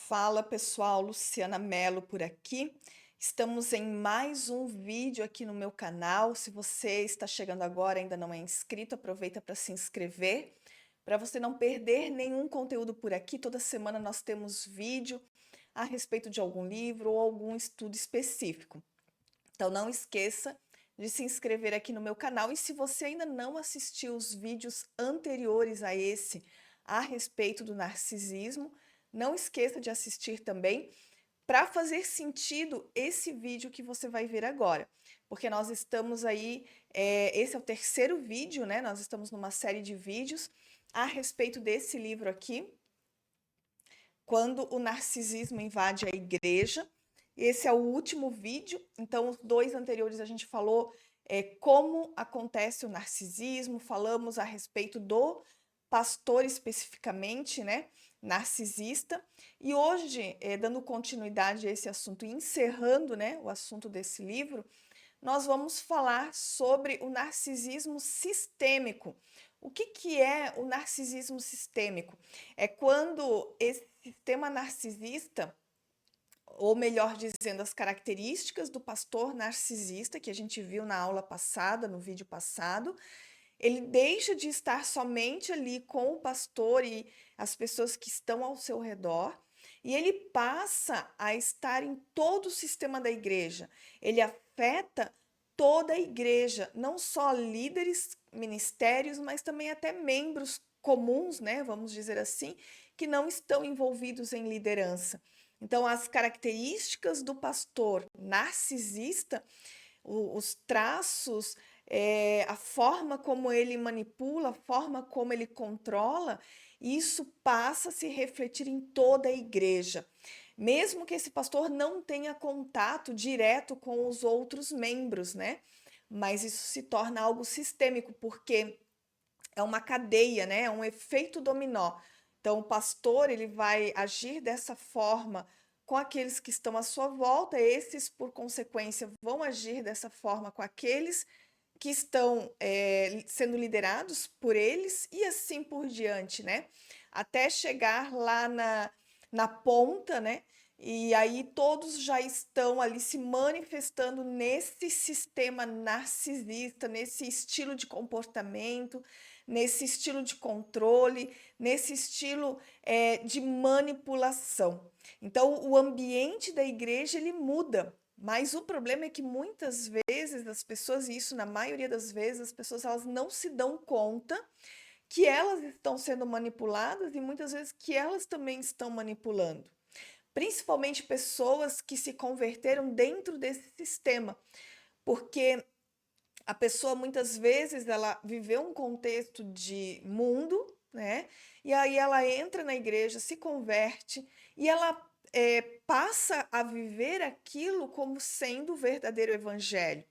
Fala pessoal, Luciana Mello por aqui. Estamos em mais um vídeo aqui no meu canal. Se você está chegando agora e ainda não é inscrito, aproveita para se inscrever, para você não perder nenhum conteúdo por aqui. Toda semana nós temos vídeo a respeito de algum livro ou algum estudo específico. Então não esqueça de se inscrever aqui no meu canal. E se você ainda não assistiu os vídeos anteriores a esse a respeito do narcisismo, não esqueça de assistir também para fazer sentido esse vídeo que você vai ver agora. Porque nós estamos aí, esse é o terceiro vídeo, né? Nós estamos numa série de vídeos a respeito desse livro aqui, Quando o Narcisismo Invade a Igreja. Esse é o último vídeo, então os dois anteriores a gente falou como acontece o narcisismo, falamos a respeito do pastor especificamente, né, narcisista, e hoje, dando continuidade a esse assunto e encerrando, né, o assunto desse livro, nós vamos falar sobre o narcisismo sistêmico. O que é o narcisismo sistêmico? É quando esse sistema narcisista, ou melhor dizendo, as características do pastor narcisista, que a gente viu na aula passada, no vídeo passado, ele deixa de estar somente ali com o pastor e as pessoas que estão ao seu redor, e ele passa a estar em todo o sistema da igreja. Ele afeta toda a igreja, não só líderes, ministérios, mas também até membros comuns, né, vamos dizer assim, que não estão envolvidos em liderança. Então, as características do pastor narcisista, os traços, a forma como ele manipula, a forma como ele controla, isso passa a se refletir em toda a igreja. Mesmo que esse pastor não tenha contato direto com os outros membros, né? Mas isso se torna algo sistêmico, porque é uma cadeia, né? É um efeito dominó. Então, o pastor ele vai agir dessa forma com aqueles que estão à sua volta, esses, por consequência, vão agir dessa forma com aqueles que estão sendo liderados por eles e assim por diante, né? Até chegar lá na ponta, né? E aí todos já estão ali se manifestando nesse sistema narcisista, nesse estilo de comportamento, nesse estilo de controle, nesse estilo de manipulação. Então, o ambiente da igreja ele muda, mas o problema é que muitas vezes as pessoas, e isso na maioria das vezes, as pessoas elas não se dão conta que elas estão sendo manipuladas e muitas vezes que elas também estão manipulando. Principalmente pessoas que se converteram dentro desse sistema, porque a pessoa muitas vezes ela viveu um contexto de mundo, né? E aí ela entra na igreja, se converte e ela passa a viver aquilo como sendo o verdadeiro evangelho,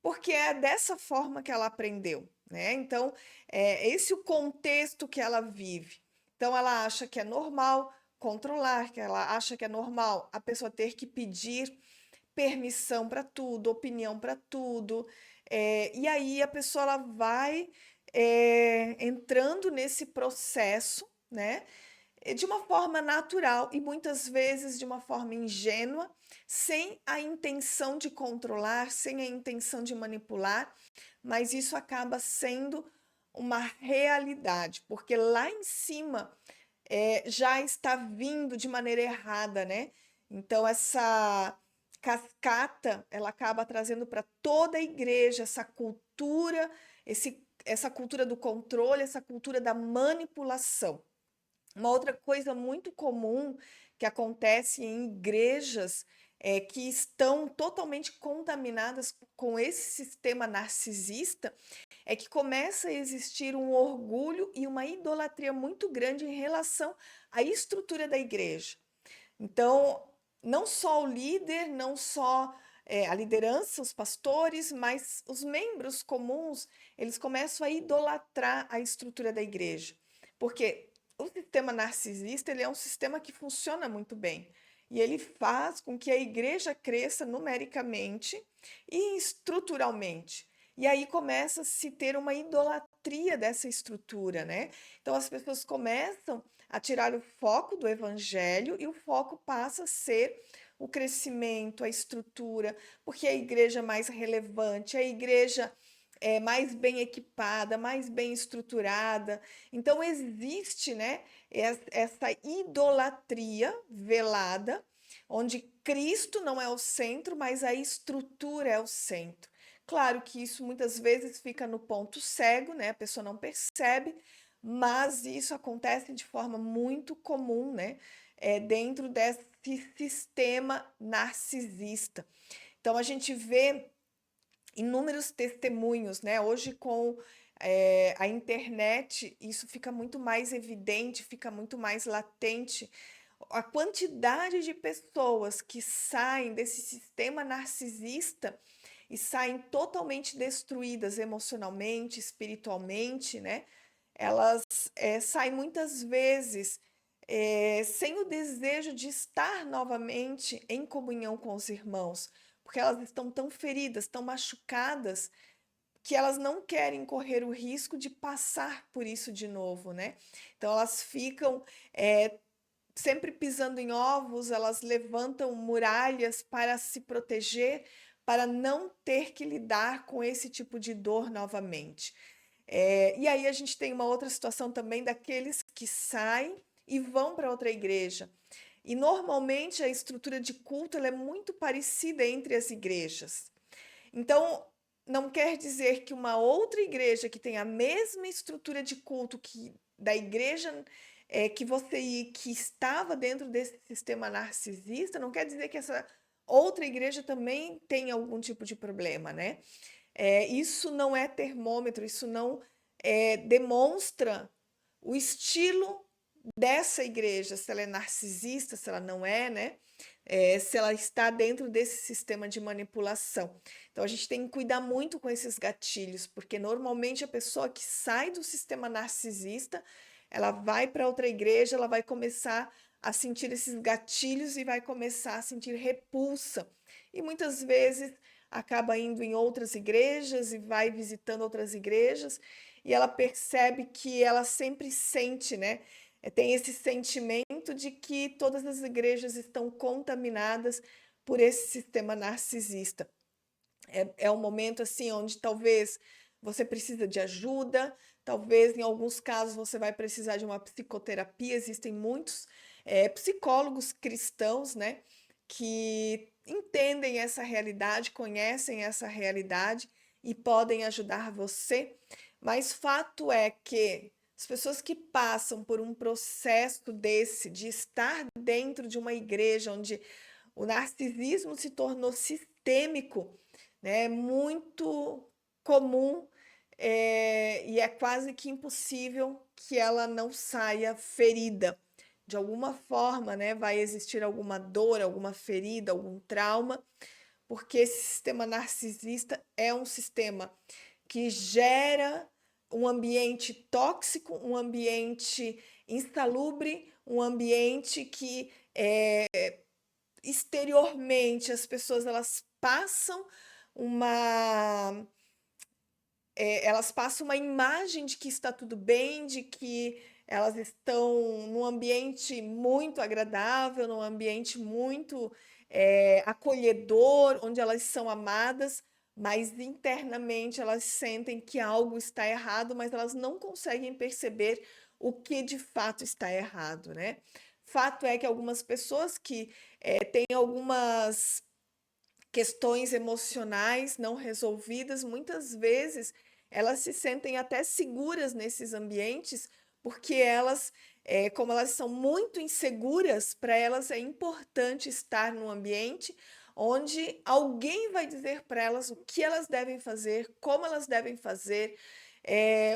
porque é dessa forma que ela aprendeu, né? Então, esse é o contexto que ela vive. Então, ela acha que é normal controlar, que ela acha que é normal a pessoa ter que pedir permissão para tudo, opinião para tudo, e aí a pessoa ela vai entrando nesse processo, né? De uma forma natural e muitas vezes de uma forma ingênua, sem a intenção de controlar, sem a intenção de manipular, mas isso acaba sendo uma realidade, porque lá em cima já está vindo de maneira errada, né? Então essa cascata, ela acaba trazendo para toda a igreja essa cultura, essa cultura do controle, essa cultura da manipulação. Uma outra coisa muito comum que acontece em igrejas que estão totalmente contaminadas com esse sistema narcisista é que começa a existir um orgulho e uma idolatria muito grande em relação à estrutura da igreja. Então, não só o líder, não só a liderança, os pastores, mas os membros comuns, eles começam a idolatrar a estrutura da igreja. Porque o sistema narcisista, ele é um sistema que funciona muito bem. E ele faz com que a igreja cresça numericamente e estruturalmente. E aí começa a se ter uma idolatria dessa estrutura, né? Então as pessoas começam a tirar o foco do evangelho e o foco passa a ser o crescimento, a estrutura, porque a igreja é mais relevante, a igreja é mais bem equipada, mais bem estruturada. Então existe, né, essa idolatria velada, onde Cristo não é o centro, mas a estrutura é o centro. Claro que isso muitas vezes fica no ponto cego, né? A pessoa não percebe, mas isso acontece de forma muito comum, né? Dentro desse sistema narcisista. Então a gente vê inúmeros testemunhos, né? Hoje com a internet, isso fica muito mais evidente, fica muito mais latente. A quantidade de pessoas que saem desse sistema narcisista e saem totalmente destruídas emocionalmente, espiritualmente, né? Elas saem muitas vezes sem o desejo de estar novamente em comunhão com os irmãos, porque elas estão tão feridas, tão machucadas, que elas não querem correr o risco de passar por isso de novo, né? Então elas ficam sempre pisando em ovos, elas levantam muralhas para se proteger, para não ter que lidar com esse tipo de dor novamente. E aí a gente tem uma outra situação também daqueles que saem e vão para outra igreja. E normalmente a estrutura de culto ela é muito parecida entre as igrejas. Então, não quer dizer que uma outra igreja que tem a mesma estrutura de culto que da igreja que você que estava dentro desse sistema narcisista, não quer dizer que essa outra igreja também tem algum tipo de problema, né? Isso não é termômetro, isso não demonstra o estilo dessa igreja, se ela é narcisista, se ela não é, né? Se ela está dentro desse sistema de manipulação. Então a gente tem que cuidar muito com esses gatilhos, porque normalmente a pessoa que sai do sistema narcisista, ela vai para outra igreja, ela vai começar a sentir esses gatilhos e vai começar a sentir repulsa. E muitas vezes acaba indo em outras igrejas e vai visitando outras igrejas e ela percebe que ela sempre sente, né? Tem esse sentimento de que todas as igrejas estão contaminadas por esse sistema narcisista. É um momento assim onde talvez você precisa de ajuda, talvez em alguns casos você vai precisar de uma psicoterapia. Existem muitos psicólogos cristãos, né, que entendem essa realidade, conhecem essa realidade e podem ajudar você. Mas fato é que as pessoas que passam por um processo desse, de estar dentro de uma igreja onde o narcisismo se tornou sistêmico, né? É muito comum, e é quase que impossível que ela não saia ferida. De alguma forma, né, vai existir alguma dor, alguma ferida, algum trauma, porque esse sistema narcisista é um sistema que gera um ambiente tóxico, um ambiente insalubre, um ambiente que exteriormente as pessoas uma elas passam uma imagem de que está tudo bem, de que elas estão num ambiente muito agradável, num ambiente muito acolhedor, onde elas são amadas, mas internamente elas sentem que algo está errado, mas elas não conseguem perceber o que de fato está errado, né? Fato é que algumas pessoas que têm algumas questões emocionais não resolvidas, muitas vezes elas se sentem até seguras nesses ambientes, porque elas, como elas são muito inseguras, para elas é importante estar num ambiente onde alguém vai dizer para elas o que elas devem fazer, como elas devem fazer,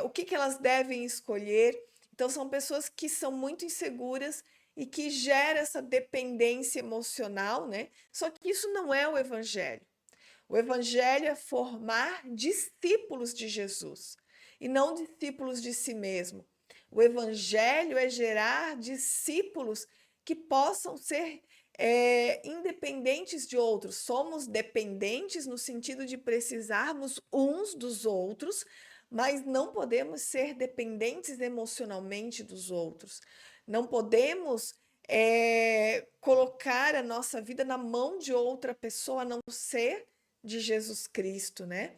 o que elas devem escolher. Então, são pessoas que são muito inseguras e que gera essa dependência emocional, né? Só que isso não é o evangelho. O evangelho é formar discípulos de Jesus e não discípulos de si mesmo. O evangelho é gerar discípulos que possam ser independentes de outros. Somos dependentes no sentido de precisarmos uns dos outros, mas não podemos ser dependentes emocionalmente dos outros. Não podemos colocar a nossa vida na mão de outra pessoa, a não ser de Jesus Cristo, né?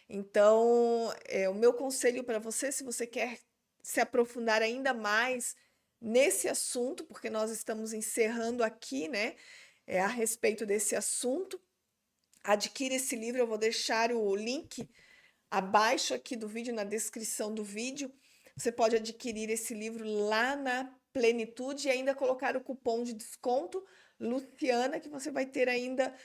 Então, o meu conselho para você, se você quer se aprofundar ainda mais nesse assunto, porque nós estamos encerrando aqui, né, a respeito desse assunto, adquira esse livro, eu vou deixar o link abaixo aqui do vídeo, na descrição do vídeo. Você pode adquirir esse livro lá na Plenitude e ainda colocar o cupom de desconto Luciana, que você vai ter ainda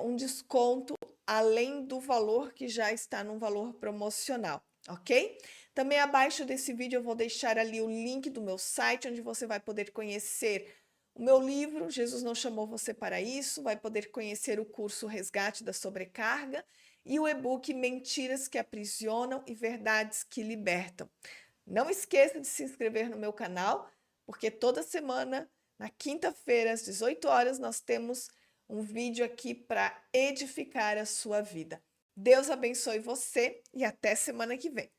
um desconto além do valor que já está num valor promocional, ok? Também abaixo desse vídeo eu vou deixar ali o link do meu site, onde você vai poder conhecer o meu livro, Jesus Não Chamou Você Para Isso, vai poder conhecer o curso Resgate da Sobrecarga e o e-book Mentiras que Aprisionam e Verdades que Libertam. Não esqueça de se inscrever no meu canal, porque toda semana, na quinta-feira, às 18 horas, nós temos um vídeo aqui para edificar a sua vida. Deus abençoe você e até semana que vem.